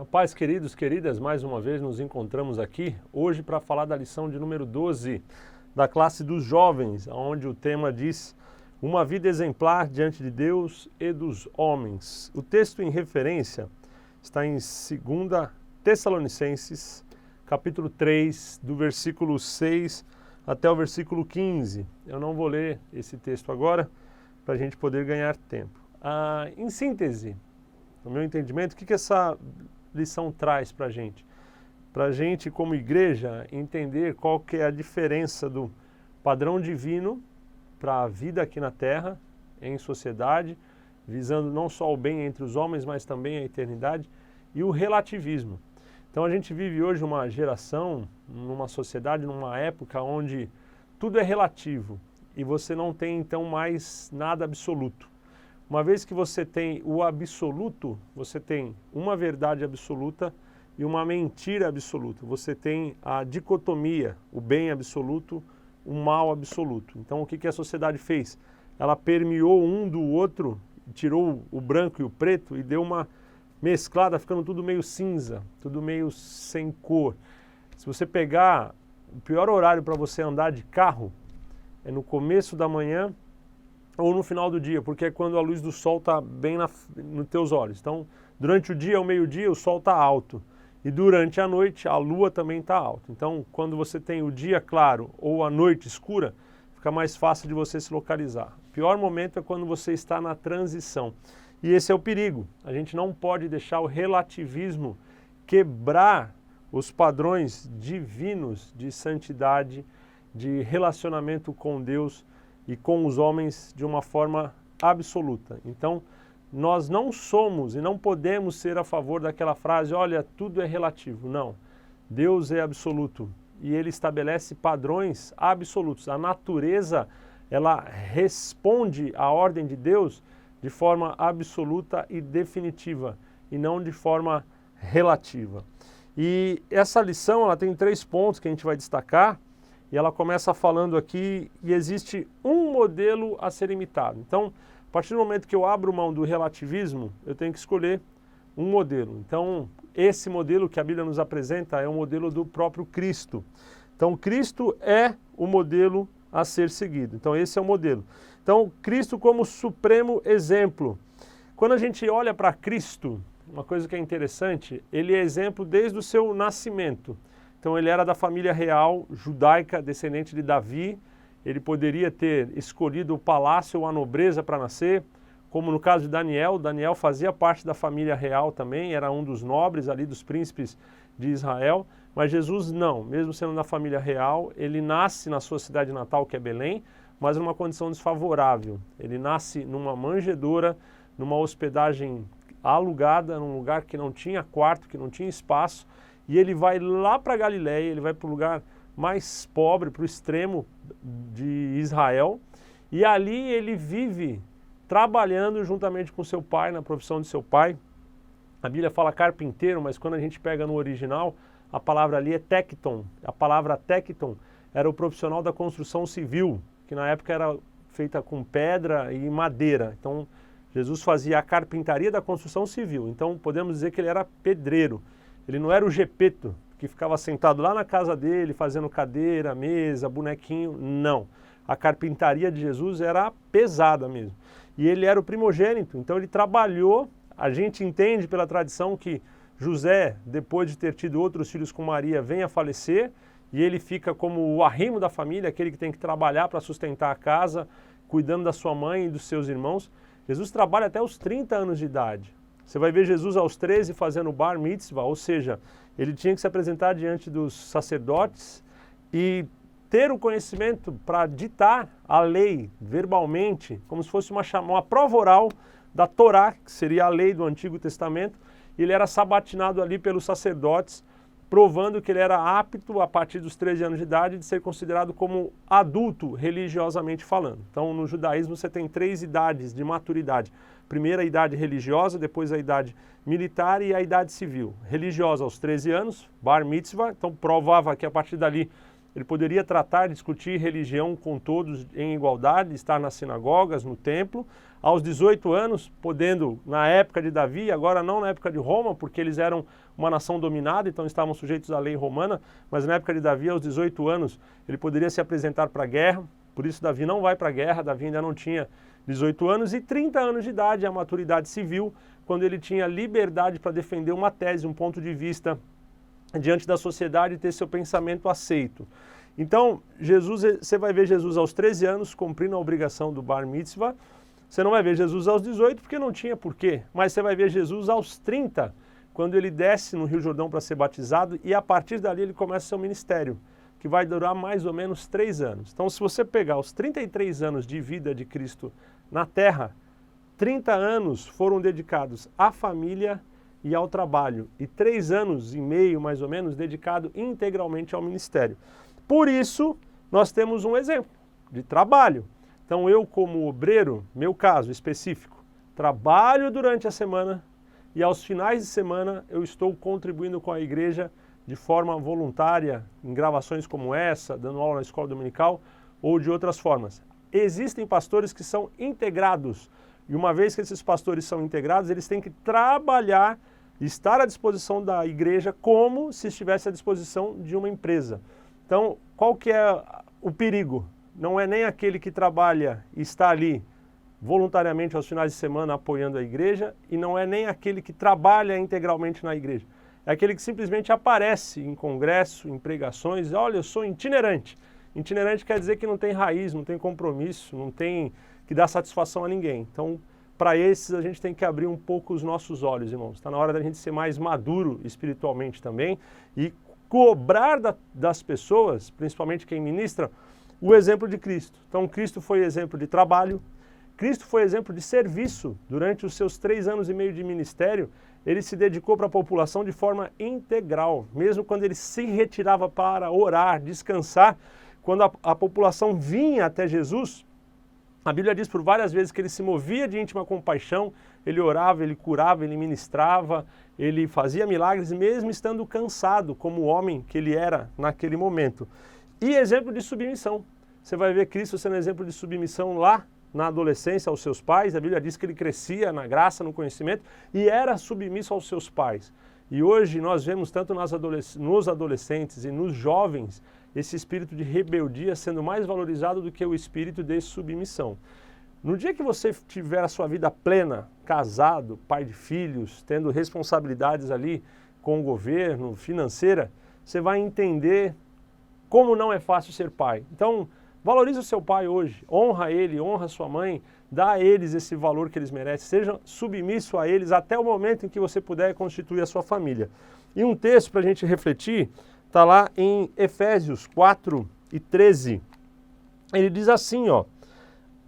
Paz, queridos, queridas, mais uma vez nos encontramos aqui hoje para falar da lição de número 12 da classe dos jovens, onde o tema diz uma vida exemplar diante de Deus e dos homens. O texto em referência está em 2 Tessalonicenses, capítulo 3, do versículo 6 até o versículo 15. Eu não vou ler esse texto agora para a gente poder ganhar tempo. Em síntese, no meu entendimento, o que essa lição traz para a gente? Para a gente, como igreja, entender qual que é a diferença do padrão divino para a vida aqui na Terra, em sociedade, visando não só o bem entre os homens, mas também a eternidade, e o relativismo. Então a gente vive hoje uma geração, numa sociedade, numa época onde tudo é relativo e você não tem então mais nada absoluto. Uma vez que você tem o absoluto, você tem uma verdade absoluta e uma mentira absoluta. Você tem a dicotomia, o bem absoluto, o mal absoluto. Então o que a sociedade fez? Ela permeou um do outro, tirou o branco e o preto e deu uma mesclada, ficando tudo meio cinza, tudo meio sem cor. Se você pegar o pior horário para você andar de carro, é no começo da manhã ou no final do dia, porque é quando a luz do sol está bem nos teus olhos. Então, durante o dia, ao meio-dia, o sol está alto. E durante a noite, a lua também está alta. Então, quando você tem o dia claro ou a noite escura, fica mais fácil de você se localizar. O pior momento é quando você está na transição. E esse é o perigo. A gente não pode deixar o relativismo quebrar os padrões divinos de santidade, de relacionamento com Deus e com os homens de uma forma absoluta. Então, nós não somos e não podemos ser a favor daquela frase, olha, tudo é relativo. Não. Deus é absoluto e Ele estabelece padrões absolutos. A natureza, ela responde à ordem de Deus de forma absoluta e definitiva e não de forma relativa. E essa lição, ela tem 3 pontos que a gente vai destacar. E ela começa falando aqui, e existe um modelo a ser imitado. Então, a partir do momento que eu abro mão do relativismo, eu tenho que escolher um modelo. Então, esse modelo que a Bíblia nos apresenta é o modelo do próprio Cristo. Então, Cristo é o modelo a ser seguido. Então, esse é o modelo. Então, Cristo como supremo exemplo. Quando a gente olha para Cristo, uma coisa que é interessante, ele é exemplo desde o seu nascimento. Então ele era da família real judaica, descendente de Davi. Ele poderia ter escolhido o palácio ou a nobreza para nascer, como no caso de Daniel. Daniel fazia parte da família real também, era um dos nobres ali, dos príncipes de Israel. Mas Jesus não, mesmo sendo da família real, ele nasce na sua cidade natal, que é Belém, mas numa condição desfavorável. Ele nasce numa manjedoura, numa hospedagem alugada, num lugar que não tinha quarto, que não tinha espaço. E ele vai lá para Galiléia, ele vai para o lugar mais pobre, para o extremo de Israel, e ali ele vive trabalhando juntamente com seu pai, na profissão de seu pai. A Bíblia fala carpinteiro, mas quando a gente pega no original, a palavra ali é tecton. A palavra tecton era o profissional da construção civil, que na época era feita com pedra e madeira. Então, Jesus fazia a carpintaria da construção civil. Então, podemos dizer que ele era pedreiro. Ele não era o Gepeto, que ficava sentado lá na casa dele, fazendo cadeira, mesa, bonequinho. Não. A carpintaria de Jesus era pesada mesmo. E ele era o primogênito, então ele trabalhou. A gente entende pela tradição que José, depois de ter tido outros filhos com Maria, vem a falecer, e ele fica como o arrimo da família, aquele que tem que trabalhar para sustentar a casa, cuidando da sua mãe e dos seus irmãos. Jesus trabalha até os 30 anos de idade. Você vai ver Jesus aos 13 fazendo bar mitzvah, ou seja, ele tinha que se apresentar diante dos sacerdotes e ter o conhecimento para ditar a lei verbalmente, como se fosse uma prova oral da Torá, que seria a lei do Antigo Testamento. Ele era sabatinado ali pelos sacerdotes, provando que ele era apto, a partir dos 13 anos de idade, de ser considerado como adulto, religiosamente falando. Então, no judaísmo, você tem 3 idades de maturidade. Primeiro a idade religiosa, depois a idade militar e a idade civil. Religiosa aos 13 anos, bar mitzvah, então provava que a partir dali ele poderia tratar, discutir religião com todos em igualdade, estar nas sinagogas, no templo. Aos 18 anos, podendo, na época de Davi, agora não na época de Roma, porque eles eram uma nação dominada, então estavam sujeitos à lei romana, mas na época de Davi, aos 18 anos, ele poderia se apresentar para a guerra, por isso Davi não vai para a guerra, Davi ainda não tinha 18 anos, e 30 anos de idade, a maturidade civil, quando ele tinha liberdade para defender uma tese, um ponto de vista diante da sociedade e ter seu pensamento aceito. Então, você vai ver Jesus aos 13 anos cumprindo a obrigação do Bar Mitzvah. Você não vai ver Jesus aos 18 porque não tinha porquê, mas você vai ver Jesus aos 30, quando ele desce no Rio Jordão para ser batizado, e a partir dali ele começa seu ministério, que vai durar mais ou menos 3 anos. Então, se você pegar os 33 anos de vida de Cristo na Terra, 30 anos foram dedicados à família e ao trabalho, e 3 anos e meio, mais ou menos, dedicado integralmente ao ministério. Por isso, nós temos um exemplo de trabalho. Então, eu como obreiro, meu caso específico, trabalho durante a semana e aos finais de semana eu estou contribuindo com a igreja de forma voluntária, em gravações como essa, dando aula na escola dominical ou de outras formas. Existem pastores que são integrados, e uma vez que esses pastores são integrados, eles têm que trabalhar, estar à disposição da igreja como se estivesse à disposição de uma empresa. Então, qual que é o perigo? Não é nem aquele que trabalha e está ali voluntariamente aos finais de semana apoiando a igreja, e não é nem aquele que trabalha integralmente na igreja. É aquele que simplesmente aparece em congresso, em pregações, olha, eu sou itinerante. Itinerante quer dizer que não tem raiz, não tem compromisso, não tem que dar satisfação a ninguém. Então, para esses a gente tem que abrir um pouco os nossos olhos, irmãos. Está na hora da gente ser mais maduro espiritualmente também e cobrar das pessoas, principalmente quem ministra, o exemplo de Cristo. Então, Cristo foi exemplo de trabalho, Cristo foi exemplo de serviço. Durante os seus 3 anos e meio de ministério, ele se dedicou para a população de forma integral. Mesmo quando ele se retirava para orar, descansar, quando a população vinha até Jesus, a Bíblia diz por várias vezes que ele se movia de íntima compaixão, ele orava, ele curava, ele ministrava, ele fazia milagres mesmo estando cansado, como o homem que ele era naquele momento. E exemplo de submissão. Você vai ver Cristo sendo exemplo de submissão lá na adolescência aos seus pais. A Bíblia diz que ele crescia na graça, no conhecimento e era submisso aos seus pais. E hoje nós vemos tanto nos adolescentes e nos jovens esse espírito de rebeldia sendo mais valorizado do que o espírito de submissão. No dia que você tiver a sua vida plena, casado, pai de filhos, tendo responsabilidades ali com o governo, financeira, você vai entender como não é fácil ser pai. Então, valorize o seu pai hoje, honra ele, honra sua mãe, dá a eles esse valor que eles merecem, seja submisso a eles até o momento em que você puder constituir a sua família. E um texto para a gente refletir está lá em Efésios 4:13. Ele diz assim, ó: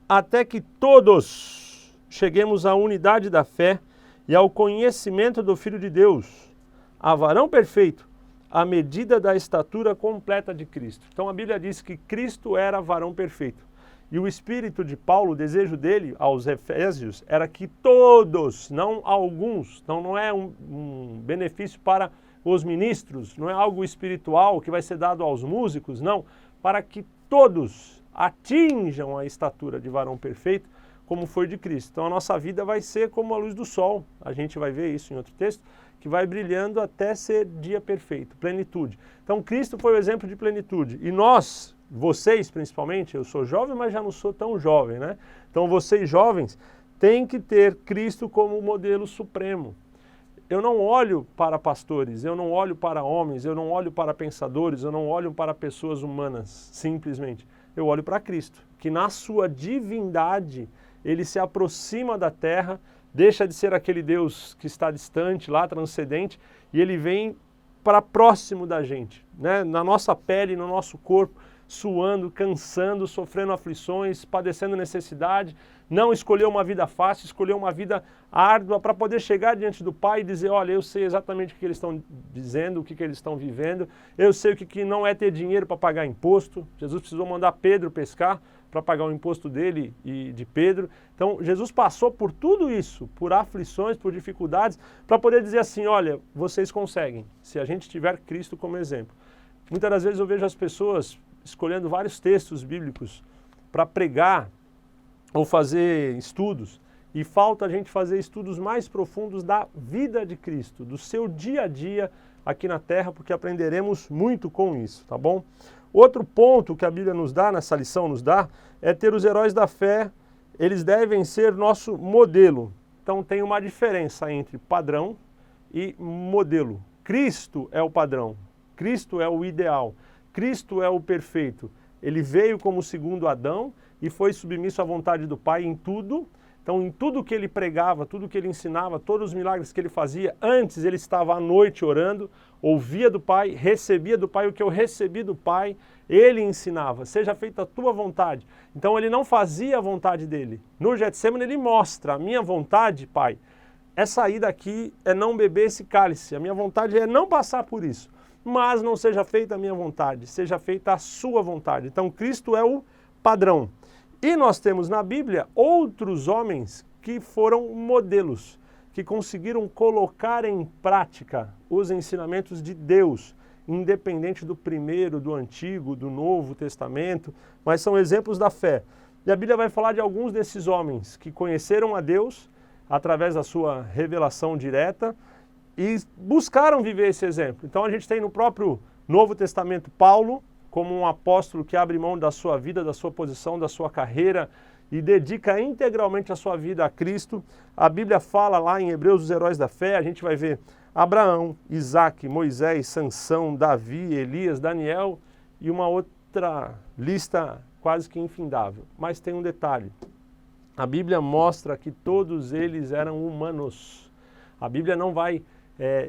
até que todos cheguemos à unidade da fé e ao conhecimento do Filho de Deus, a varão perfeito, à medida da estatura completa de Cristo. Então a Bíblia diz que Cristo era varão perfeito. E o espírito de Paulo, o desejo dele aos Efésios, era que todos, não alguns, então não é um benefício para os ministros, não é algo espiritual que vai ser dado aos músicos, não, para que todos atinjam a estatura de varão perfeito, como foi de Cristo. Então a nossa vida vai ser como a luz do sol, a gente vai ver isso em outro texto, que vai brilhando até ser dia perfeito, plenitude. Então Cristo foi o exemplo de plenitude, e nós, vocês principalmente, eu sou jovem, mas já não sou tão jovem, né? Então vocês jovens têm que ter Cristo como modelo supremo. Eu não olho para pastores, eu não olho para homens, eu não olho para pensadores, eu não olho para pessoas humanas, simplesmente. Eu olho para Cristo, que na sua divindade, ele se aproxima da terra, deixa de ser aquele Deus que está distante, lá transcendente, e ele vem para próximo da gente, né? Na nossa pele, no nosso corpo, suando, cansando, sofrendo aflições, padecendo necessidade, não escolheu uma vida fácil, escolheu uma vida árdua para poder chegar diante do Pai e dizer, olha, eu sei exatamente o que eles estão dizendo, o que eles estão vivendo, eu sei o que não é ter dinheiro para pagar imposto. Jesus precisou mandar Pedro pescar para pagar o imposto dele e de Pedro. Então, Jesus passou por tudo isso, por aflições, por dificuldades, para poder dizer assim, olha, vocês conseguem, se a gente tiver Cristo como exemplo. Muitas das vezes eu vejo as pessoas escolhendo vários textos bíblicos para pregar ou fazer estudos, e falta a gente fazer estudos mais profundos da vida de Cristo, do seu dia a dia aqui na Terra, porque aprenderemos muito com isso, tá bom? Outro ponto que a Bíblia nos dá, nessa lição nos dá, é ter os heróis da fé, eles devem ser nosso modelo. Então tem uma diferença entre padrão e modelo. Cristo é o padrão, Cristo é o ideal, Cristo é o perfeito. Ele veio como segundo Adão e foi submisso à vontade do Pai em tudo. Então, em tudo que ele pregava, tudo que ele ensinava, todos os milagres que ele fazia, antes ele estava à noite orando, ouvia do Pai, recebia do Pai, o que eu recebi do Pai, ele ensinava, seja feita a tua vontade. Então, ele não fazia a vontade dele. No Getsemane, ele mostra, a minha vontade, Pai, é sair daqui, é não beber esse cálice, a minha vontade é não passar por isso. Mas não seja feita a minha vontade, seja feita a sua vontade. Então, Cristo é o padrão. E nós temos na Bíblia outros homens que foram modelos, que conseguiram colocar em prática os ensinamentos de Deus, independente do primeiro, do antigo, do Novo Testamento, mas são exemplos da fé. E a Bíblia vai falar de alguns desses homens que conheceram a Deus através da sua revelação direta e buscaram viver esse exemplo. Então a gente tem no próprio Novo Testamento Paulo, como um apóstolo que abre mão da sua vida, da sua posição, da sua carreira e dedica integralmente a sua vida a Cristo. A Bíblia fala lá em Hebreus os heróis da fé, a gente vai ver Abraão, Isaac, Moisés, Sansão, Davi, Elias, Daniel e uma outra lista quase que infindável. Mas tem um detalhe, a Bíblia mostra que todos eles eram humanos. A Bíblia não vai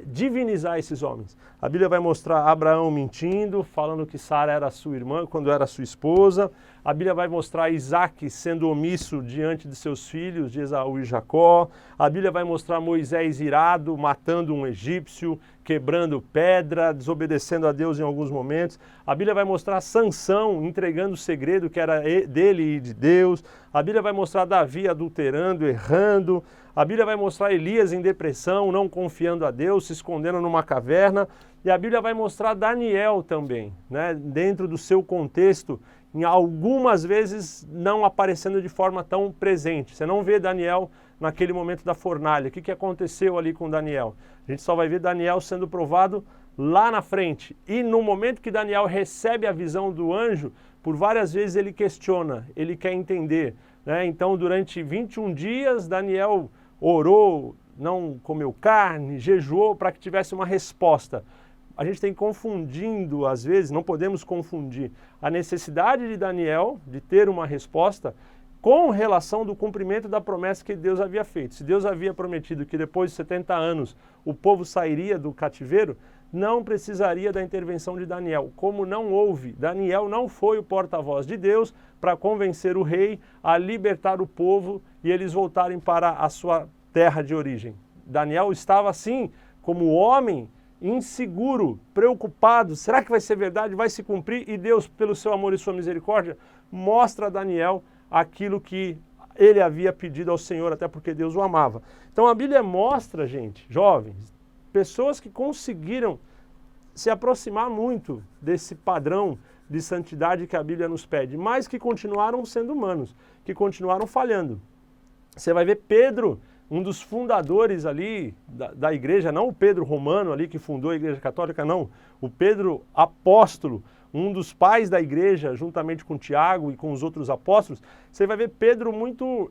divinizar esses homens. A Bíblia vai mostrar Abraão mentindo, falando que Sara era sua irmã quando era sua esposa. A Bíblia vai mostrar Isaac sendo omisso diante de seus filhos, de Esaú e Jacó. A Bíblia vai mostrar Moisés irado, matando um egípcio, quebrando pedra, desobedecendo a Deus em alguns momentos. A Bíblia vai mostrar Sansão entregando o segredo que era dele e de Deus. A Bíblia vai mostrar Davi adulterando, errando. A Bíblia vai mostrar Elias em depressão, não confiando a Deus, se escondendo numa caverna. E a Bíblia vai mostrar Daniel também, né? Dentro do seu contexto, em algumas vezes não aparecendo de forma tão presente. Você não vê Daniel naquele momento da fornalha. O que aconteceu ali com Daniel? A gente só vai ver Daniel sendo provado lá na frente. E no momento que Daniel recebe a visão do anjo, por várias vezes ele questiona, ele quer entender, né? Então, durante 21 dias, Daniel orou, não comeu carne, jejuou para que tivesse uma resposta. A gente tem confundindo, às vezes, não podemos confundir a necessidade de Daniel de ter uma resposta com relação do cumprimento da promessa que Deus havia feito. Se Deus havia prometido que depois de 70 anos o povo sairia do cativeiro, não precisaria da intervenção de Daniel. Como não houve, Daniel não foi o porta-voz de Deus para convencer o rei a libertar o povo e eles voltarem para a sua terra de origem. Daniel estava assim, como homem, inseguro, preocupado. Será que vai ser verdade? Vai se cumprir? E Deus, pelo seu amor e sua misericórdia, mostra a Daniel aquilo que ele havia pedido ao Senhor, até porque Deus o amava. Então a Bíblia mostra, gente, jovens, pessoas que conseguiram se aproximar muito desse padrão de santidade que a Bíblia nos pede, mas que continuaram sendo humanos, que continuaram falhando. Você vai ver Pedro, um dos fundadores ali da igreja, não o Pedro romano ali que fundou a igreja católica, não. O Pedro apóstolo, um dos pais da igreja, juntamente com Tiago e com os outros apóstolos. Você vai ver Pedro muito,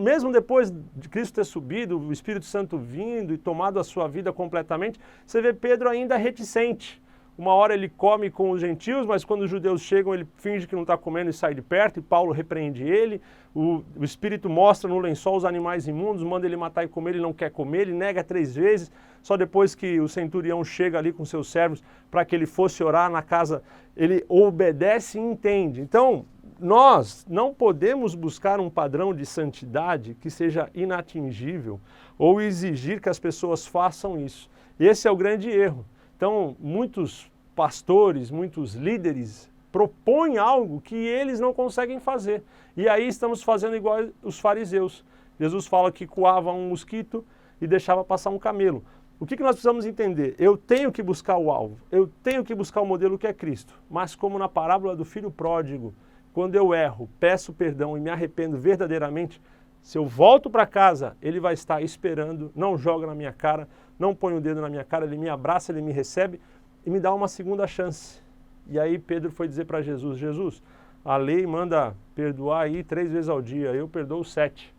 mesmo depois de Cristo ter subido, o Espírito Santo vindo e tomado a sua vida completamente, você vê Pedro ainda reticente. Uma hora ele come com os gentios, mas quando os judeus chegam ele finge que não está comendo e sai de perto, e Paulo repreende ele. O Espírito mostra no lençol os animais imundos, manda ele matar e comer, ele não quer comer, ele nega 3 vezes. Só depois que o centurião chega ali com seus servos para que ele fosse orar na casa, ele obedece e entende. Então, nós não podemos buscar um padrão de santidade que seja inatingível ou exigir que as pessoas façam isso. Esse é o grande erro. Então, muitos pastores, muitos líderes propõem algo que eles não conseguem fazer. E aí estamos fazendo igual os fariseus. Jesus fala que coava um mosquito e deixava passar um camelo. O que nós precisamos entender? Eu tenho que buscar o alvo, eu tenho que buscar o modelo que é Cristo, mas como na parábola do filho pródigo, quando eu erro, peço perdão e me arrependo verdadeiramente, se eu volto para casa, ele vai estar esperando, não joga na minha cara, não põe o dedo na minha cara, ele me abraça, ele me recebe e me dá uma segunda chance. E aí Pedro foi dizer para Jesus, Jesus, a lei manda perdoar aí 3 vezes ao dia, eu perdoo 7.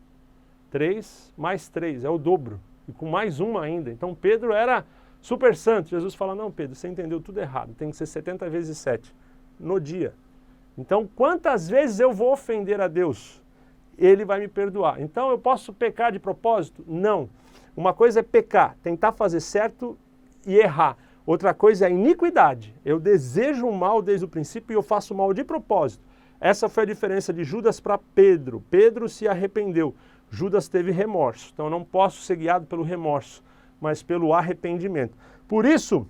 3 mais 3, é o dobro. E com mais uma ainda. Então Pedro era super santo. Jesus fala, não Pedro, você entendeu tudo errado, tem que ser 70 vezes 7 no dia. Então quantas vezes eu vou ofender a Deus? Ele vai me perdoar. Então eu posso pecar de propósito? Não. Uma coisa é pecar, tentar fazer certo e errar. Outra coisa é a iniquidade. Eu desejo o mal desde o princípio e eu faço o mal de propósito. Essa foi a diferença de Judas para Pedro. Pedro se arrependeu. Judas teve remorso. Então eu não posso ser guiado pelo remorso, mas pelo arrependimento. Por isso,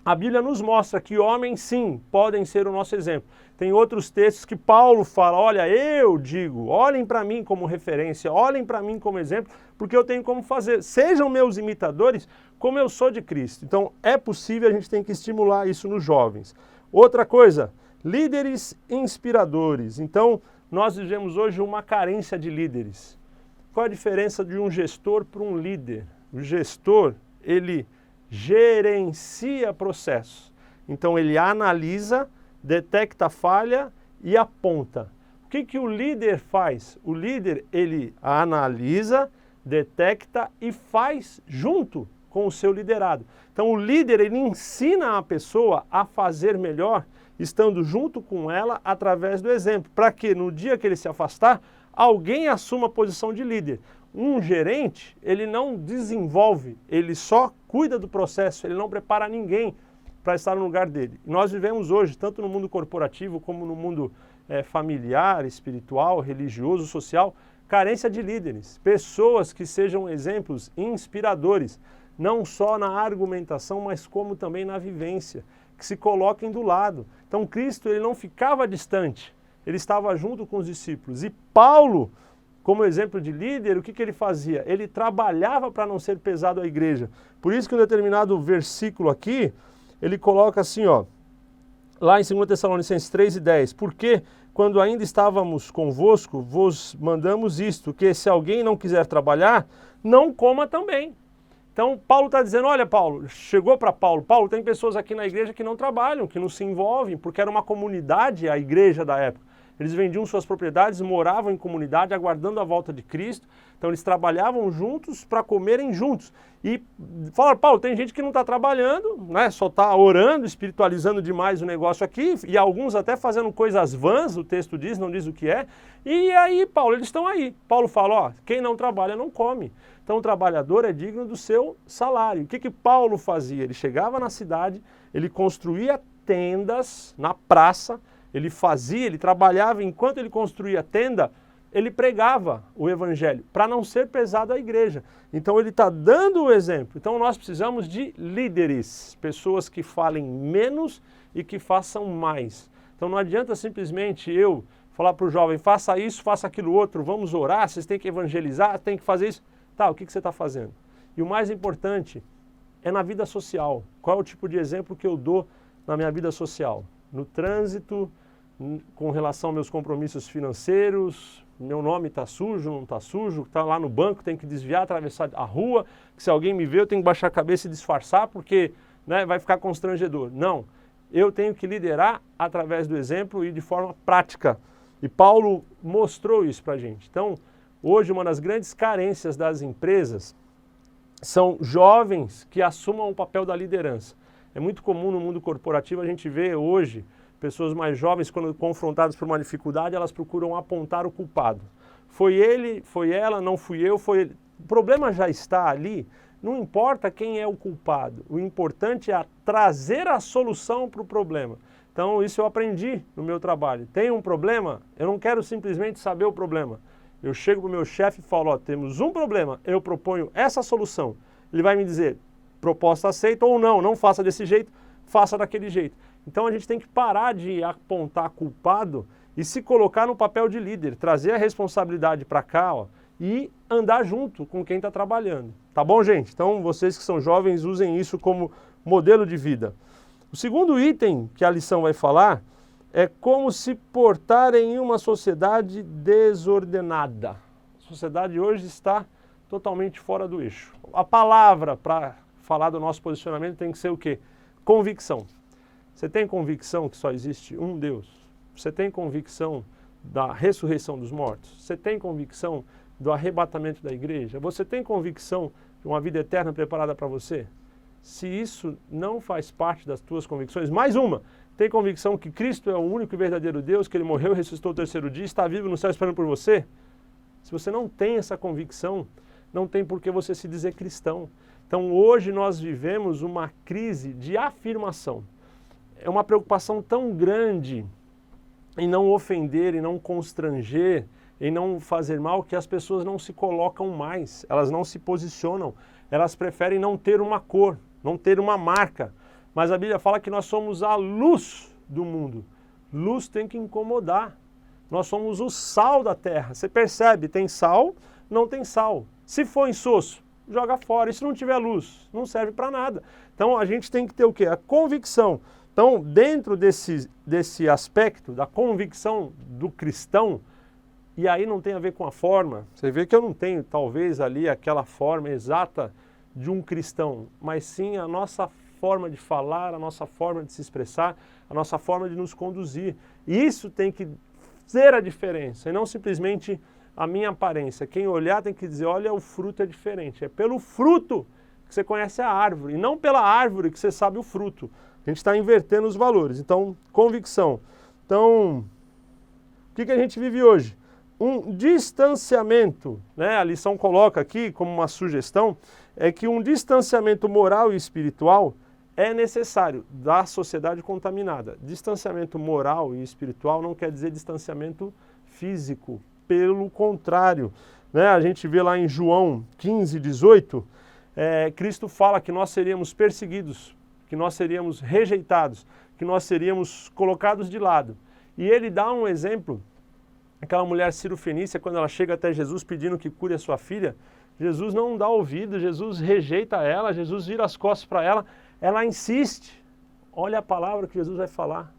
a Bíblia nos mostra que homens, sim, podem ser o nosso exemplo. Tem outros textos que Paulo fala, olha, eu digo, olhem para mim como referência, olhem para mim como exemplo, porque eu tenho como fazer. Sejam meus imitadores como eu sou de Cristo. Então é possível, a gente tem que estimular isso nos jovens. Outra coisa, líderes inspiradores. Então nós vivemos hoje uma carência de líderes. Qual a diferença de um gestor para um líder? O gestor, ele gerencia processos. Então ele analisa, detecta a falha e aponta. O que o líder faz? O líder, ele analisa, detecta e faz junto com o seu liderado. Então o líder, ele ensina a pessoa a fazer melhor, estando junto com ela através do exemplo, para que no dia que ele se afastar, alguém assuma a posição de líder. Um gerente, ele não desenvolve, ele só cuida do processo, ele não prepara ninguém para estar no lugar dele. Nós vivemos hoje, tanto no mundo corporativo como no mundo familiar, espiritual, religioso, social, carência de líderes, pessoas que sejam exemplos inspiradores, não só na argumentação, mas como também na vivência, que se coloquem do lado. Então Cristo, ele não ficava distante, ele estava junto com os discípulos. E Paulo, como exemplo de líder, o que ele fazia? Ele trabalhava para não ser pesado à igreja. Por isso que um determinado versículo aqui, ele coloca assim, ó, lá em 2 Tessalonicenses 3:10, porque quando ainda estávamos convosco, vos mandamos isto, que se alguém não quiser trabalhar, não coma também. Então Paulo está dizendo, olha Paulo, chegou para Paulo, tem pessoas aqui na igreja que não trabalham, que não se envolvem, porque era uma comunidade, a igreja da época. Eles vendiam suas propriedades, moravam em comunidade, aguardando a volta de Cristo. Então eles trabalhavam juntos para comerem juntos. E falaram, Paulo, tem gente que não está trabalhando, né? Só está orando, espiritualizando demais o negócio aqui, e alguns até fazendo coisas vãs, o texto diz, não diz o que é. E aí, Paulo, eles estão aí. Paulo fala, ó, quem não trabalha não come. Então o trabalhador é digno do seu salário. O que Paulo fazia? Ele chegava na cidade, ele construía tendas na praça, ele trabalhava, enquanto ele construía a tenda, ele pregava o evangelho, para não ser pesado à igreja. Então ele está dando o exemplo. Então nós precisamos de líderes, pessoas que falem menos e que façam mais. Então não adianta simplesmente eu falar para o jovem, faça isso, faça aquilo outro, vamos orar, vocês têm que evangelizar, têm que fazer isso. Tá, o que você está fazendo? E o mais importante é na vida social. Qual é o tipo de exemplo que eu dou na minha vida social? No trânsito, com relação aos meus compromissos financeiros, meu nome está sujo, não está sujo, está lá no banco, tem que desviar, atravessar a rua, que se alguém me vê eu tenho que baixar a cabeça e disfarçar porque vai ficar constrangedor. Não, eu tenho que liderar através do exemplo e de forma prática. E Paulo mostrou isso para a gente. Então, hoje uma das grandes carências das empresas são jovens que assumam o papel da liderança. É muito comum no mundo corporativo a gente ver hoje pessoas mais jovens, quando confrontadas por uma dificuldade, elas procuram apontar o culpado. Foi ele, foi ela, não fui eu, foi ele. O problema já está ali, não importa quem é o culpado. O importante é trazer a solução para o problema. Então, isso eu aprendi no meu trabalho. Tem um problema? Eu não quero simplesmente saber o problema. Eu chego para o meu chefe e falo, ó, temos um problema, eu proponho essa solução. Ele vai me dizer, proposta aceita ou não, não faça desse jeito, faça daquele jeito. Então a gente tem que parar de apontar culpado e se colocar no papel de líder, trazer a responsabilidade para cá, ó, e andar junto com quem está trabalhando. Tá bom, gente? Então, vocês que são jovens, usem isso como modelo de vida. O segundo item que a lição vai falar é como se portar em uma sociedade desordenada. A sociedade hoje está totalmente fora do eixo. A palavra para falar do nosso posicionamento tem que ser o quê? Convicção. Você tem convicção que só existe um Deus? Você tem convicção da ressurreição dos mortos? Você tem convicção do arrebatamento da igreja? Você tem convicção de uma vida eterna preparada para você? Se isso não faz parte das tuas convicções, mais uma, tem convicção que Cristo é o único e verdadeiro Deus, que Ele morreu e ressuscitou o terceiro dia, está vivo no céu esperando por você? Se você não tem essa convicção, não tem por que você se dizer cristão. Então hoje nós vivemos uma crise de afirmação. É uma preocupação tão grande em não ofender, em não constranger, em não fazer mal, que as pessoas não se colocam mais, elas não se posicionam, elas preferem não ter uma cor, não ter uma marca. Mas a Bíblia fala que nós somos a luz do mundo. Luz tem que incomodar. Nós somos o sal da terra. Você percebe, tem sal, não tem sal. Se for insosso, joga fora. E se não tiver luz, não serve para nada. Então a gente tem que ter o quê? A convicção. Então, dentro desse aspecto da convicção do cristão, e aí não tem a ver com a forma, você vê que eu não tenho talvez ali aquela forma exata de um cristão, mas sim a nossa forma de falar, a nossa forma de se expressar, a nossa forma de nos conduzir. E isso tem que ser a diferença, e não simplesmente a minha aparência. Quem olhar tem que dizer, olha, o fruto é diferente. É pelo fruto que você conhece a árvore, e não pela árvore que você sabe o fruto. A gente está invertendo os valores. Então, convicção. Então, o que a gente vive hoje? Um distanciamento, né? A lição coloca aqui como uma sugestão, é que um distanciamento moral e espiritual é necessário da sociedade contaminada. Distanciamento moral e espiritual não quer dizer distanciamento físico, pelo contrário, né? A gente vê lá em João 15, 18, Cristo fala que nós seríamos perseguidos, que nós seríamos rejeitados, que nós seríamos colocados de lado. E ele dá um exemplo, aquela mulher cirofenícia, quando ela chega até Jesus pedindo que cure a sua filha, Jesus não dá ouvido, Jesus rejeita ela, Jesus vira as costas para ela, ela insiste. Olha a palavra que Jesus vai falar.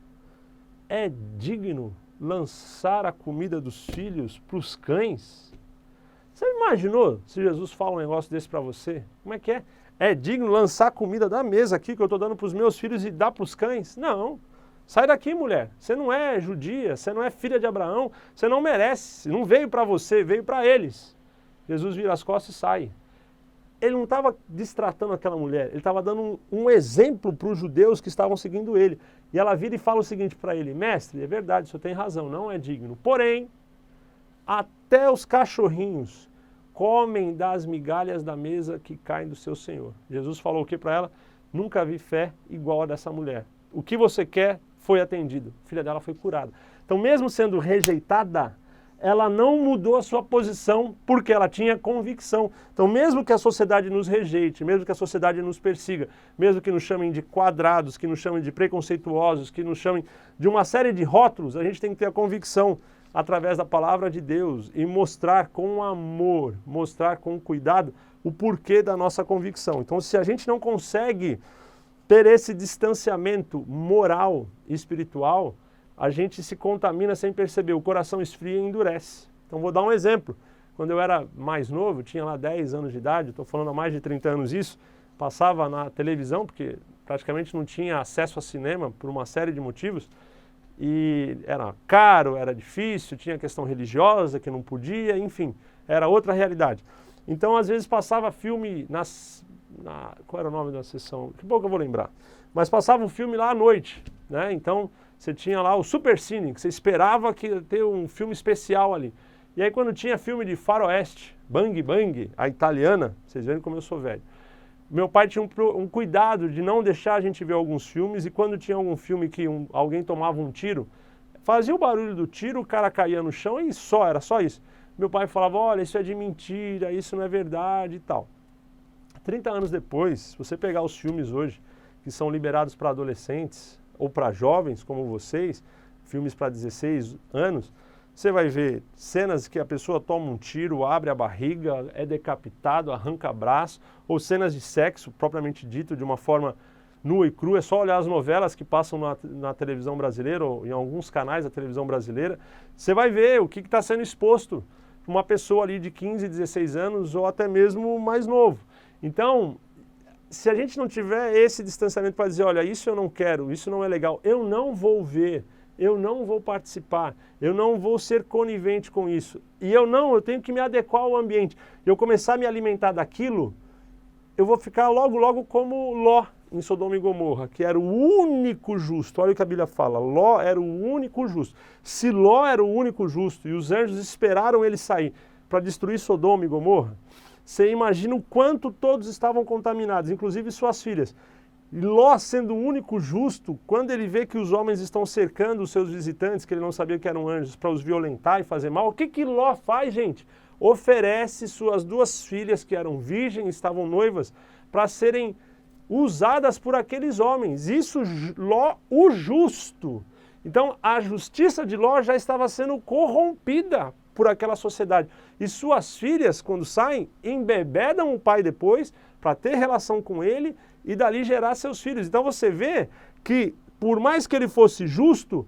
É digno lançar a comida dos filhos para os cães? Você imaginou se Jesus fala um negócio desse para você? Como é que é? É digno lançar a comida da mesa aqui que eu estou dando para os meus filhos e dar para os cães? Não. Sai daqui, mulher. Você não é judia, você não é filha de Abraão, você não merece. Não veio para você, veio para eles. Jesus vira as costas e sai. Ele não estava destratando aquela mulher, ele estava dando um exemplo para os judeus que estavam seguindo ele. E ela vira e fala o seguinte para ele, mestre, é verdade, o senhor tem razão, não é digno. Porém, até os cachorrinhos comem das migalhas da mesa que caem do seu Senhor. Jesus falou o que para ela? Nunca vi fé igual a dessa mulher. O que você quer foi atendido. A filha dela foi curada. Então, mesmo sendo rejeitada, ela não mudou a sua posição porque ela tinha convicção. Então, mesmo que a sociedade nos rejeite, mesmo que a sociedade nos persiga, mesmo que nos chamem de quadrados, que nos chamem de preconceituosos, que nos chamem de uma série de rótulos, a gente tem que ter a convicção através da palavra de Deus e mostrar com amor, mostrar com cuidado o porquê da nossa convicção. Então, se a gente não consegue ter esse distanciamento moral e espiritual, a gente se contamina sem perceber, o coração esfria e endurece. Então vou dar um exemplo. Quando eu era mais novo, tinha lá 10 anos de idade, estou falando há mais de 30 anos isso, passava na televisão, porque praticamente não tinha acesso a cinema por uma série de motivos, e era caro, era difícil, tinha questão religiosa que não podia, enfim, era outra realidade. Então às vezes passava filme qual era o nome da sessão? Que pouco eu vou lembrar. Mas passava um filme lá à noite, né? Então você tinha lá o Supercine, que você esperava que ia ter um filme especial ali. E aí quando tinha filme de faroeste, Bang Bang, a italiana, vocês veem como eu sou velho. Meu pai tinha um cuidado de não deixar a gente ver alguns filmes, e quando tinha algum filme que alguém tomava um tiro, fazia o barulho do tiro, o cara caía no chão e era só isso. Meu pai falava, olha, isso é de mentira, isso não é verdade e tal. 30 anos depois, se você pegar os filmes hoje, que são liberados para adolescentes ou para jovens como vocês, filmes para 16 anos, você vai ver cenas que a pessoa toma um tiro, abre a barriga, é decapitado, arranca braço, ou cenas de sexo, propriamente dito, de uma forma nua e crua. É só olhar as novelas que passam na televisão brasileira, ou em alguns canais da televisão brasileira, você vai ver o que está sendo exposto para uma pessoa ali de 15, 16 anos, ou até mesmo mais novo. Então, se a gente não tiver esse distanciamento para dizer, olha, isso eu não quero, isso não é legal, eu não vou ver, eu não vou participar, eu não vou ser conivente com isso. E eu tenho que me adequar ao ambiente. Eu começar a me alimentar daquilo, eu vou ficar logo como Ló em Sodoma e Gomorra, que era o único justo. Olha o que a Bíblia fala, Ló era o único justo. Se Ló era o único justo e os anjos esperaram ele sair para destruir Sodoma e Gomorra, você imagina o quanto todos estavam contaminados, inclusive suas filhas. E Ló, sendo o único justo, quando ele vê que os homens estão cercando os seus visitantes, que ele não sabia que eram anjos, para os violentar e fazer mal, o que Ló faz, gente? Oferece suas 2 filhas, que eram virgens, estavam noivas, para serem usadas por aqueles homens. Isso, Ló, o justo. Então, a justiça de Ló já estava sendo corrompida por aquela sociedade. E suas filhas, quando saem, embebedam o pai depois, para ter relação com ele, e dali gerar seus filhos. Então você vê que, por mais que ele fosse justo,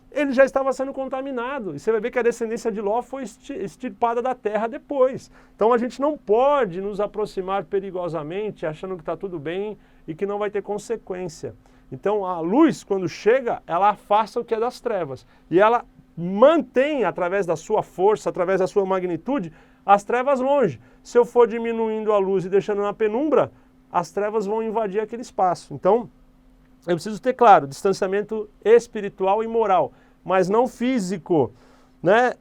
ele já estava sendo contaminado. E você vai ver que a descendência de Ló foi extirpada da terra depois. Então a gente não pode nos aproximar perigosamente, achando que está tudo bem e que não vai ter consequência. Então a luz, quando chega, ela afasta o que é das trevas. E ela mantém, através da sua força, através da sua magnitude, as trevas longe. Se eu for diminuindo a luz e deixando na penumbra, as trevas vão invadir aquele espaço. Então, eu preciso ter claro, distanciamento espiritual e moral, mas não físico, né?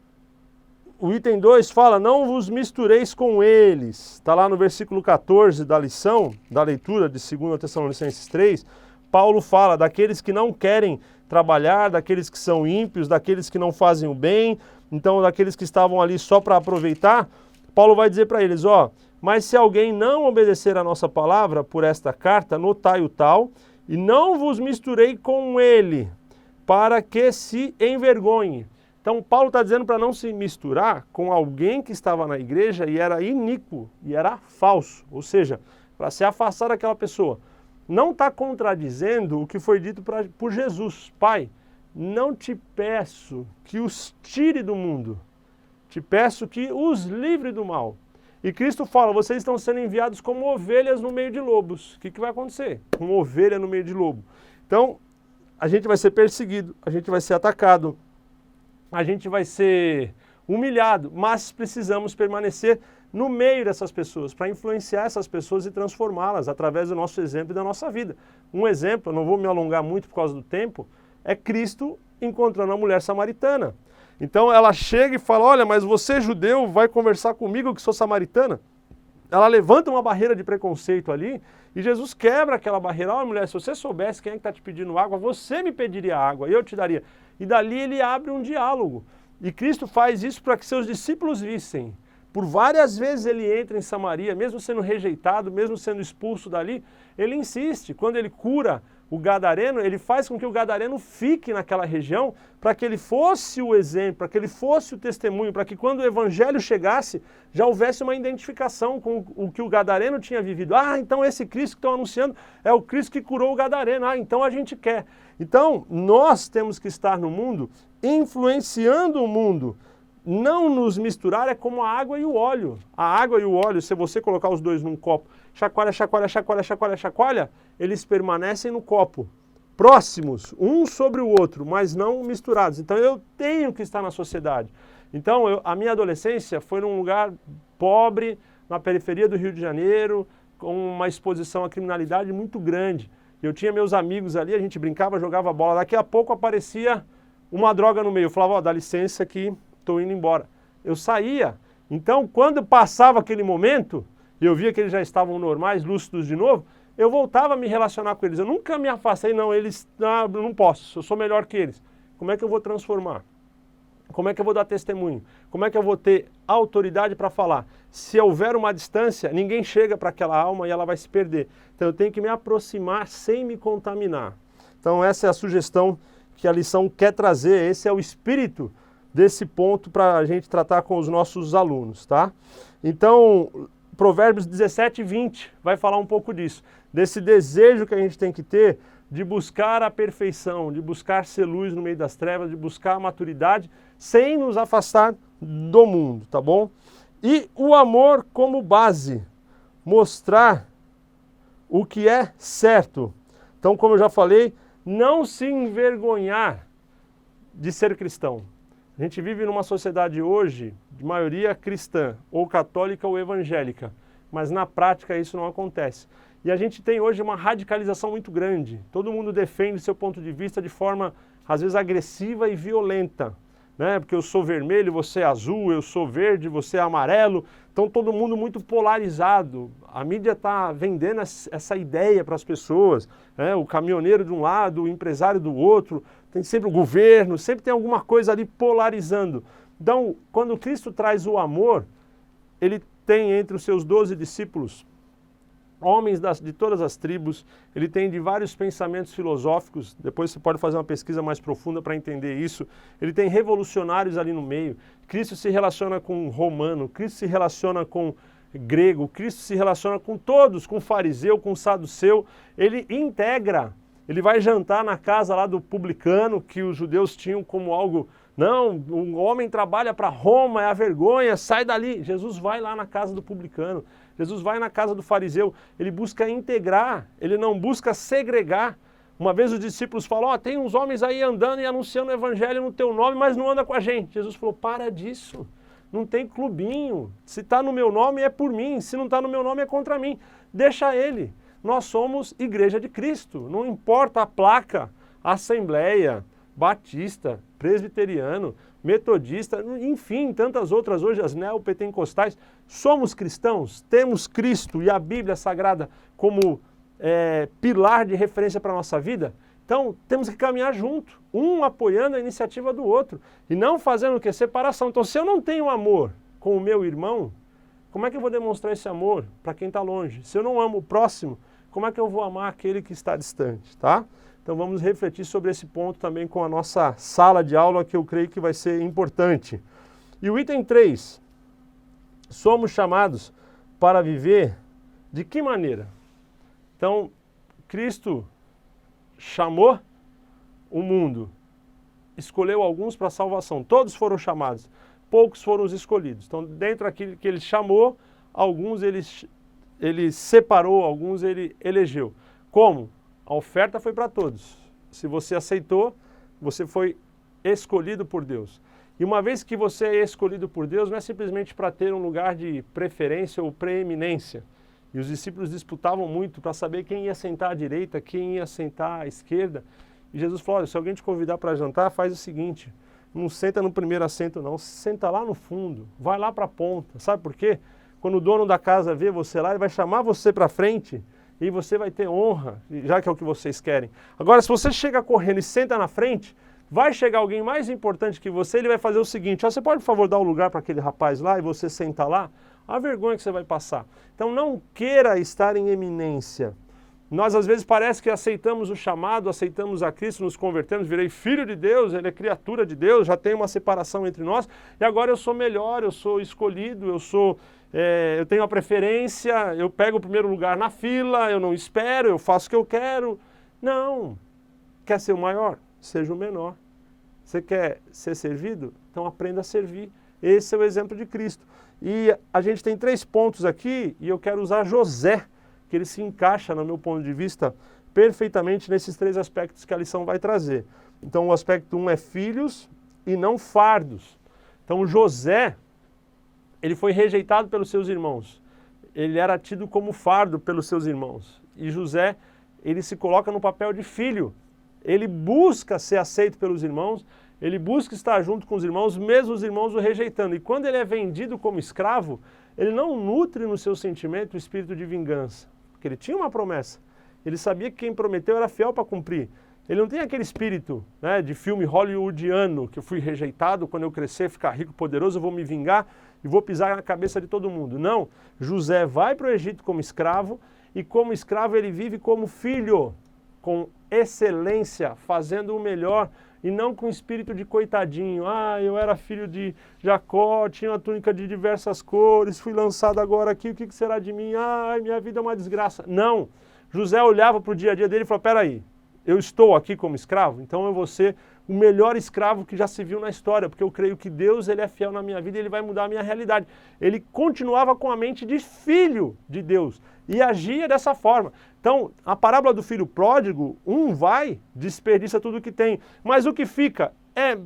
O item 2 fala, não vos mistureis com eles. Está lá no versículo 14 da lição, da leitura de 2 Tessalonicenses 3, Paulo fala daqueles que não querem trabalhar, daqueles que são ímpios, daqueles que não fazem o bem, então daqueles que estavam ali só para aproveitar. Paulo vai dizer para eles, mas se alguém não obedecer a nossa palavra por esta carta, notai o tal, e não vos misturei com ele, para que se envergonhe. Então Paulo está dizendo para não se misturar com alguém que estava na igreja e era iníquo, e era falso, ou seja, para se afastar daquela pessoa. Não está contradizendo o que foi dito por Jesus. Pai, não te peço que os tire do mundo, te peço que os livre do mal. E Cristo fala, vocês estão sendo enviados como ovelhas no meio de lobos. O que vai acontecer? Uma ovelha no meio de lobo. Então, a gente vai ser perseguido, a gente vai ser atacado, a gente vai ser humilhado, mas precisamos permanecer no meio dessas pessoas, para influenciar essas pessoas e transformá-las através do nosso exemplo e da nossa vida. Um exemplo, eu não vou me alongar muito por causa do tempo, é Cristo encontrando a mulher samaritana. Então ela chega e fala, olha, mas você judeu vai conversar comigo que sou samaritana? Ela levanta uma barreira de preconceito ali e Jesus quebra aquela barreira. Olha, mulher, se você soubesse quem é que está te pedindo água, você me pediria água e eu te daria. E dali ele abre um diálogo. E Cristo faz isso para que seus discípulos vissem. Por várias vezes ele entra em Samaria, mesmo sendo rejeitado, mesmo sendo expulso dali, ele insiste. Quando ele cura o gadareno, ele faz com que o gadareno fique naquela região para que ele fosse o exemplo, para que ele fosse o testemunho, para que quando o evangelho chegasse, já houvesse uma identificação com o que o gadareno tinha vivido. Ah, então esse Cristo que estão anunciando é o Cristo que curou o gadareno. Ah, então a gente quer. Então, nós temos que estar no mundo, influenciando o mundo. Não nos misturar é como a água e o óleo. A água e o óleo, se você colocar os dois num copo, chacoalha, chacoalha, chacoalha, chacoalha, chacoalha, eles permanecem no copo, próximos, um sobre o outro, mas não misturados. Então eu tenho que estar na sociedade. Então a minha adolescência foi num lugar pobre, na periferia do Rio de Janeiro, com uma exposição à criminalidade muito grande. Eu tinha meus amigos ali, a gente brincava, jogava bola. Daqui a pouco aparecia uma droga no meio. Eu falava, dá licença que estou indo embora. Eu saía. Então, quando passava aquele momento, e eu via que eles já estavam normais, lúcidos de novo, eu voltava a me relacionar com eles. Eu nunca me afastei, não, eles, não posso, eu sou melhor que eles. Como é que eu vou transformar? Como é que eu vou dar testemunho? Como é que eu vou ter autoridade para falar? Se houver uma distância, ninguém chega para aquela alma e ela vai se perder. Então eu tenho que me aproximar sem me contaminar. Então essa é a sugestão que a lição quer trazer, esse é o espírito desse ponto para a gente tratar com os nossos alunos, tá? Então, Provérbios 17 e 20 vai falar um pouco disso, desse desejo que a gente tem que ter de buscar a perfeição, de buscar ser luz no meio das trevas, de buscar a maturidade, sem nos afastar do mundo, tá bom? E o amor como base, mostrar o que é certo. Então, como eu já falei, não se envergonhar de ser cristão. A gente vive numa sociedade hoje, de maioria cristã, ou católica ou evangélica, mas na prática isso não acontece. E a gente tem hoje uma radicalização muito grande. Todo mundo defende seu ponto de vista de forma, às vezes, agressiva e violenta, né? Porque eu sou vermelho, você é azul, eu sou verde, você é amarelo. Então todo mundo muito polarizado. A mídia está vendendo essa ideia para as pessoas, né? O caminhoneiro de um lado, o empresário do outro, tem sempre o governo, sempre tem alguma coisa ali polarizando. Então, quando Cristo traz o amor, ele tem entre os seus 12 discípulos homens de todas as tribos, ele tem de vários pensamentos filosóficos, depois você pode fazer uma pesquisa mais profunda para entender isso, ele tem revolucionários ali no meio, Cristo se relaciona com romano, Cristo se relaciona com grego, Cristo se relaciona com todos, com fariseu, com saduceu, ele integra, ele vai jantar na casa lá do publicano, que os judeus tinham como algo, não, um homem trabalha para Roma, é a vergonha, sai dali. Jesus vai lá na casa do publicano, Jesus vai na casa do fariseu, ele busca integrar, ele não busca segregar. Uma vez os discípulos falaram, tem uns homens aí andando e anunciando o evangelho no teu nome, mas não anda com a gente. Jesus falou, para disso, não tem clubinho, se está no meu nome é por mim, se não está no meu nome é contra mim, deixa ele. Nós somos Igreja de Cristo, não importa a placa, Assembleia, Batista, Presbiteriano, Metodista, enfim, tantas outras hoje, as neopentecostais, somos cristãos, temos Cristo e a Bíblia Sagrada como pilar de referência para a nossa vida, então temos que caminhar junto, um apoiando a iniciativa do outro, e não fazendo o que? Separação. Então se eu não tenho amor com o meu irmão, como é que eu vou demonstrar esse amor para quem está longe? Se eu não amo o próximo, como é que eu vou amar aquele que está distante, tá? Então vamos refletir sobre esse ponto também com a nossa sala de aula, que eu creio que vai ser importante. E o item 3, somos chamados para viver de que maneira? Então, Cristo chamou o mundo, escolheu alguns para a salvação, todos foram chamados, poucos foram os escolhidos. Então, dentro daquilo que ele chamou, alguns ele separou, alguns ele elegeu. Como? A oferta foi para todos. Se você aceitou, você foi escolhido por Deus. E uma vez que você é escolhido por Deus, não é simplesmente para ter um lugar de preferência ou preeminência. E os discípulos disputavam muito para saber quem ia sentar à direita, quem ia sentar à esquerda. E Jesus falou, olha, se alguém te convidar para jantar, faz o seguinte, não senta no primeiro assento não, senta lá no fundo, vai lá para a ponta. Sabe por quê? Quando o dono da casa vê você lá, ele vai chamar você para frente e você vai ter honra, já que é o que vocês querem. Agora, se você chega correndo e senta na frente, vai chegar alguém mais importante que você, ele vai fazer o seguinte, você pode, por favor, dar um lugar para aquele rapaz lá e você senta lá? A vergonha que você vai passar. Então, não queira estar em eminência. Nós, às vezes, parece que aceitamos o chamado, aceitamos a Cristo, nos convertemos, virei filho de Deus, ele é criatura de Deus, já tem uma separação entre nós, e agora eu sou melhor, eu sou escolhido, eu tenho a preferência, eu pego o primeiro lugar na fila, eu não espero, eu faço o que eu quero. Não. Quer ser o maior? Seja o menor. Você quer ser servido? Então aprenda a servir. Esse é o exemplo de Cristo. E a gente tem 3 pontos aqui, e eu quero usar José, que ele se encaixa, no meu ponto de vista, perfeitamente nesses 3 aspectos que a lição vai trazer. Então o aspecto 1 é filhos e não fardos. Então José, ele foi rejeitado pelos seus irmãos. Ele era tido como fardo pelos seus irmãos. E José, ele se coloca no papel de filho. Ele busca ser aceito pelos irmãos, ele busca estar junto com os irmãos, mesmo os irmãos o rejeitando. E quando ele é vendido como escravo, ele não nutre no seu sentimento o espírito de vingança. Porque ele tinha uma promessa. Ele sabia que quem prometeu era fiel para cumprir. Ele não tem aquele espírito, né, de filme hollywoodiano, que eu fui rejeitado, quando eu crescer, ficar rico, poderoso, eu vou me vingar e vou pisar na cabeça de todo mundo. Não, José vai para o Egito como escravo e como escravo ele vive como filho, com excelência, fazendo o melhor e não com espírito de coitadinho. Ah, eu era filho de Jacó, tinha uma túnica de diversas cores, fui lançado agora aqui, o que será de mim? Ai, minha vida é uma desgraça. Não, José olhava para o dia a dia dele e falou, peraí, eu estou aqui como escravo, então eu vou ser o melhor escravo que já se viu na história, porque eu creio que Deus ele é fiel na minha vida e ele vai mudar a minha realidade. Ele continuava com a mente de filho de Deus e agia dessa forma. Então, a parábola do filho pródigo, um vai, desperdiça tudo que tem, mas o que fica é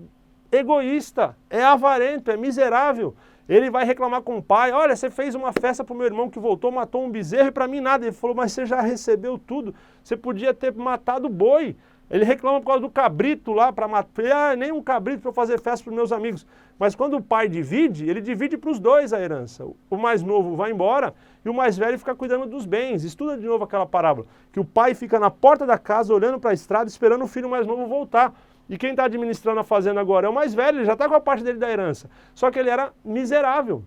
egoísta, é avarento, é miserável. Ele vai reclamar com o pai, olha, você fez uma festa para o meu irmão que voltou, matou um bezerro e para mim nada. Ele falou, mas você já recebeu tudo, você podia ter matado o boi. Ele reclama por causa do cabrito lá para matar, nem um cabrito para eu fazer festa para os meus amigos. Mas quando o pai divide, ele divide para os dois a herança. O mais novo vai embora e o mais velho fica cuidando dos bens. Estuda de novo aquela parábola, que o pai fica na porta da casa olhando para a estrada esperando o filho mais novo voltar. E quem está administrando a fazenda agora é o mais velho, ele já está com a parte dele da herança. Só que ele era miserável.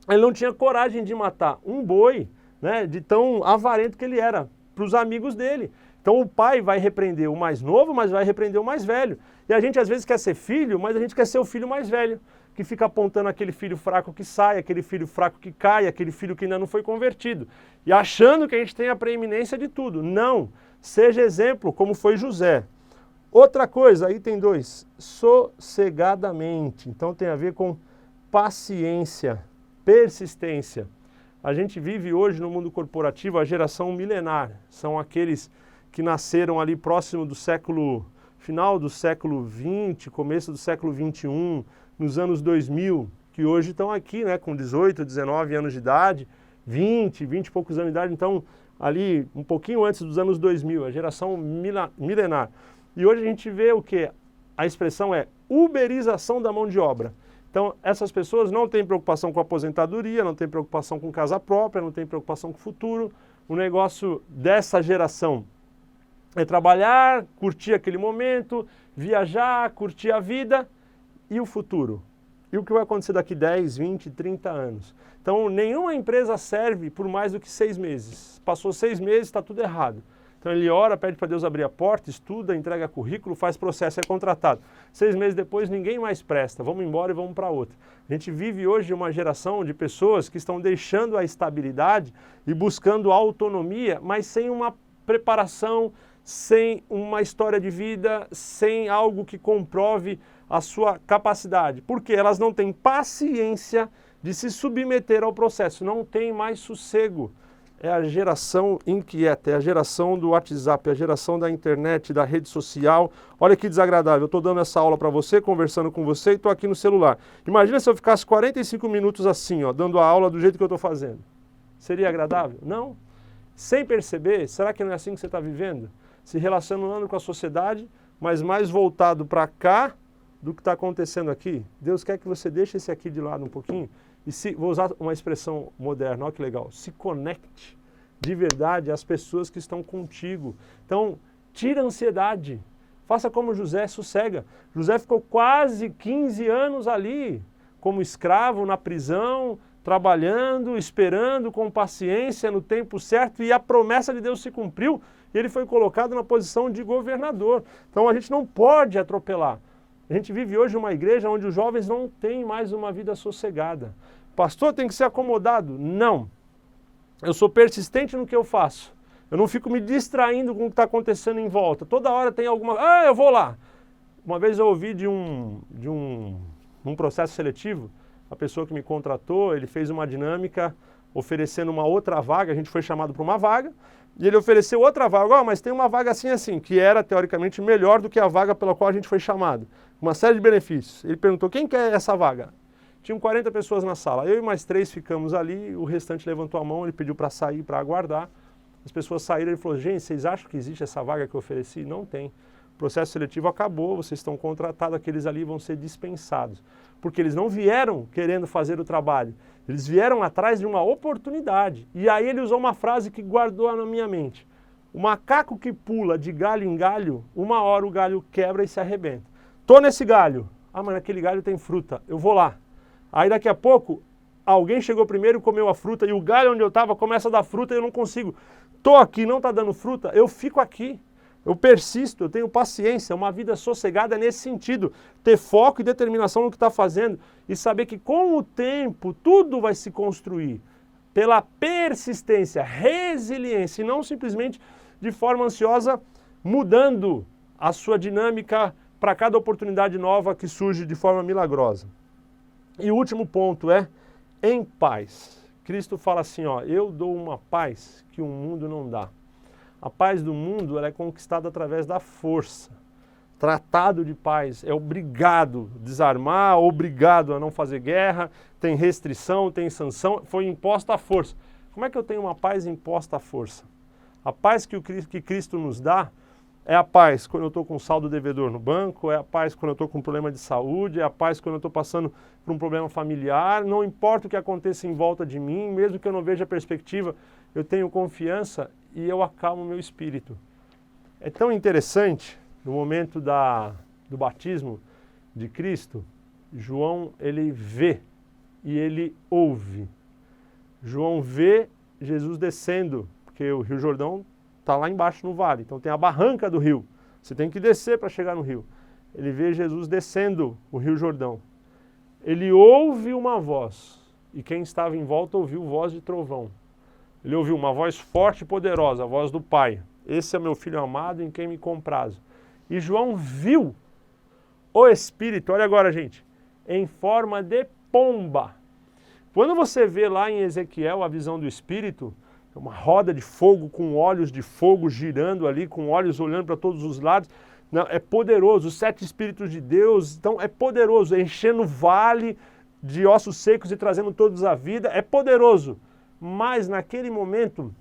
Ele não tinha coragem de matar um boi, né, de tão avarento que ele era, para os amigos dele. Então o pai vai repreender o mais novo, mas vai repreender o mais velho. E a gente às vezes quer ser filho, mas a gente quer ser o filho mais velho, que fica apontando aquele filho fraco que sai, aquele filho fraco que cai, aquele filho que ainda não foi convertido. E achando que a gente tem a preeminência de tudo. Não, seja exemplo, como foi José. Outra coisa, item 2, sossegadamente. Então tem a ver com paciência, persistência. A gente vive hoje no mundo corporativo a geração milenar. São aqueles que nasceram ali próximo do final do século XX, começo do século XXI, nos anos 2000, que hoje estão aqui, né, com 18, 19 anos de idade, 20 e poucos anos de idade, então ali um pouquinho antes dos anos 2000, a geração milenar. E hoje a gente vê o quê? A expressão é uberização da mão de obra. Então, essas pessoas não têm preocupação com a aposentadoria, não têm preocupação com casa própria, não têm preocupação com o futuro. O negócio dessa geração é trabalhar, curtir aquele momento, viajar, curtir a vida e o futuro. E o que vai acontecer daqui 10, 20, 30 anos? Então, nenhuma empresa serve por mais do que 6 meses. Passou 6 meses, está tudo errado. Então ele ora, pede para Deus abrir a porta, estuda, entrega currículo, faz processo, é contratado. 6 meses depois ninguém mais presta, vamos embora e vamos para outra. A gente vive hoje uma geração de pessoas que estão deixando a estabilidade e buscando a autonomia, mas sem uma preparação, sem uma história de vida, sem algo que comprove a sua capacidade. Porque elas não têm paciência de se submeter ao processo, não tem mais sossego. É a geração inquieta, é a geração do WhatsApp, é a geração da internet, da rede social. Olha que desagradável, eu estou dando essa aula para você, conversando com você e estou aqui no celular. Imagina se eu ficasse 45 minutos assim, ó, dando a aula do jeito que eu estou fazendo. Seria agradável? Não. Sem perceber, será que não é assim que você está vivendo? Se relacionando com a sociedade, mas mais voltado para cá do que está acontecendo aqui. Deus quer que você deixe esse aqui de lado um pouquinho. E vou usar uma expressão moderna, olha que legal, se conecte de verdade às pessoas que estão contigo. Então, tira a ansiedade, faça como José, sossega. José ficou quase 15 anos ali, como escravo na prisão, trabalhando, esperando com paciência no tempo certo, e a promessa de Deus se cumpriu, e ele foi colocado na posição de governador. Então a gente não pode atropelar. A gente vive hoje uma igreja onde os jovens não têm mais uma vida sossegada. Pastor, tem que ser acomodado? Não. Eu sou persistente no que eu faço. Eu não fico me distraindo com o que está acontecendo em volta. Toda hora tem alguma... Ah, eu vou lá. Uma vez eu ouvi de um processo seletivo, a pessoa que me contratou, ele fez uma dinâmica oferecendo uma outra vaga, a gente foi chamado para uma vaga, e ele ofereceu outra vaga, mas tem uma vaga assim, que era teoricamente melhor do que a vaga pela qual a gente foi chamado. Uma série de benefícios. Ele perguntou, quem quer essa vaga? Tinham 40 pessoas na sala, eu e mais 3 ficamos ali, o restante levantou a mão, ele pediu para sair, para aguardar. As pessoas saíram, ele falou, gente, vocês acham que existe essa vaga que eu ofereci? Não tem. O processo seletivo acabou, vocês estão contratados, aqueles ali vão ser dispensados. Porque eles não vieram querendo fazer o trabalho, eles vieram atrás de uma oportunidade. E aí ele usou uma frase que guardou na minha mente. O macaco que pula de galho em galho, uma hora o galho quebra e se arrebenta. Tô nesse galho. Ah, mas naquele galho tem fruta, eu vou lá. Aí daqui a pouco, alguém chegou primeiro e comeu a fruta, e o galho onde eu estava começa a dar fruta e eu não consigo. Tô aqui, não está dando fruta, eu fico aqui. eu persisto, eu tenho paciência, uma vida sossegada nesse sentido. Ter foco e determinação no que está fazendo e saber que com o tempo tudo vai se construir pela persistência, resiliência e não simplesmente de forma ansiosa mudando a sua dinâmica para cada oportunidade nova que surge de forma milagrosa. E o último ponto é em paz. Cristo fala assim, ó, eu dou uma paz que o mundo não dá. A paz do mundo ela é conquistada através da força. Tratado de paz é obrigado a desarmar, obrigado a não fazer guerra, tem restrição, tem sanção, foi imposta a força. Como é que eu tenho uma paz imposta à força? A paz que Cristo nos dá é a paz quando eu estou com saldo devedor no banco, é a paz quando eu estou com um problema de saúde, é a paz quando eu estou passando por um problema familiar, não importa o que aconteça em volta de mim, mesmo que eu não veja a perspectiva, eu tenho confiança e eu acalmo o meu espírito. É tão interessante, no momento do batismo de Cristo, João ele vê e ele ouve. João vê Jesus descendo, porque o Rio Jordão está lá embaixo no vale, então tem a barranca do rio, você tem que descer para chegar no rio. Ele vê Jesus descendo o Rio Jordão. Ele ouve uma voz, e quem estava em volta ouviu voz de trovão. Ele ouviu uma voz forte e poderosa, a voz do Pai. Esse é meu filho amado em quem me comprazo. E João viu o Espírito, olha agora gente, em forma de pomba. Quando você vê lá em Ezequiel a visão do Espírito, uma roda de fogo com olhos de fogo girando ali, com olhos olhando para todos os lados, não, é poderoso, os 7 Espíritos de Deus, então é poderoso, enchendo o vale de ossos secos e trazendo todos à vida, é poderoso. Mas naquele momento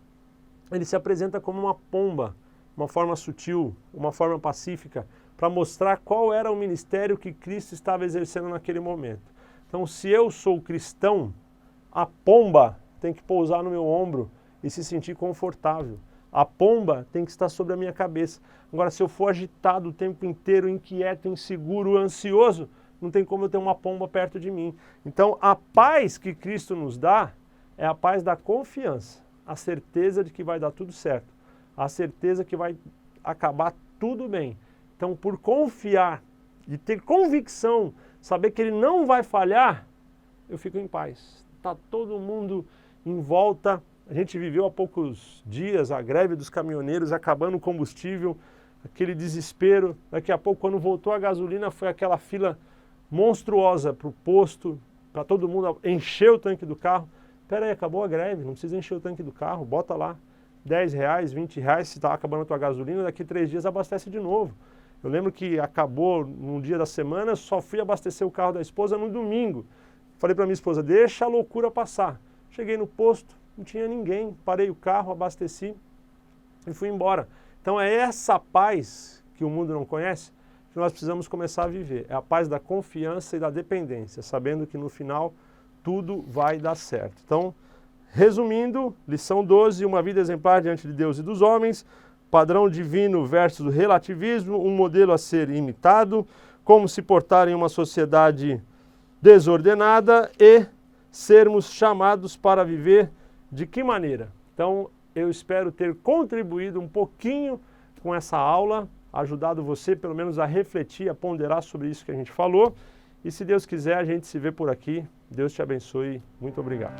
ele se apresenta como uma pomba, uma forma sutil, uma forma pacífica, para mostrar qual era o ministério que Cristo estava exercendo naquele momento. Então, se eu sou cristão, a pomba tem que pousar no meu ombro e se sentir confortável. A pomba tem que estar sobre a minha cabeça. Agora, se eu for agitado o tempo inteiro, inquieto, inseguro, ansioso, não tem como eu ter uma pomba perto de mim. Então, a paz que Cristo nos dá é a paz da confiança, a certeza de que vai dar tudo certo, a certeza que vai acabar tudo bem. Então, por confiar e ter convicção, saber que ele não vai falhar, eu fico em paz. Está todo mundo em volta. A gente viveu há poucos dias a greve dos caminhoneiros, acabando o combustível, aquele desespero. Daqui a pouco, quando voltou a gasolina, foi aquela fila monstruosa para o posto, para todo mundo encher o tanque do carro. Espera aí, acabou a greve, não precisa encher o tanque do carro, bota lá R$10, R$20, se está acabando a tua gasolina, daqui 3 dias abastece de novo. Eu lembro que acabou num dia da semana, só fui abastecer o carro da esposa no domingo. Falei para minha esposa, deixa a loucura passar. Cheguei no posto, não tinha ninguém, parei o carro, abasteci e fui embora. Então é essa paz que o mundo não conhece que nós precisamos começar a viver. É a paz da confiança e da dependência, sabendo que no final tudo vai dar certo. Então, resumindo, lição 12, uma vida exemplar diante de Deus e dos homens, padrão divino versus relativismo, um modelo a ser imitado, como se portar em uma sociedade desordenada e sermos chamados para viver de que maneira? Então, eu espero ter contribuído um pouquinho com essa aula, ajudado você pelo menos a refletir, a ponderar sobre isso que a gente falou. E se Deus quiser, a gente se vê por aqui. Deus te abençoe. Muito obrigado.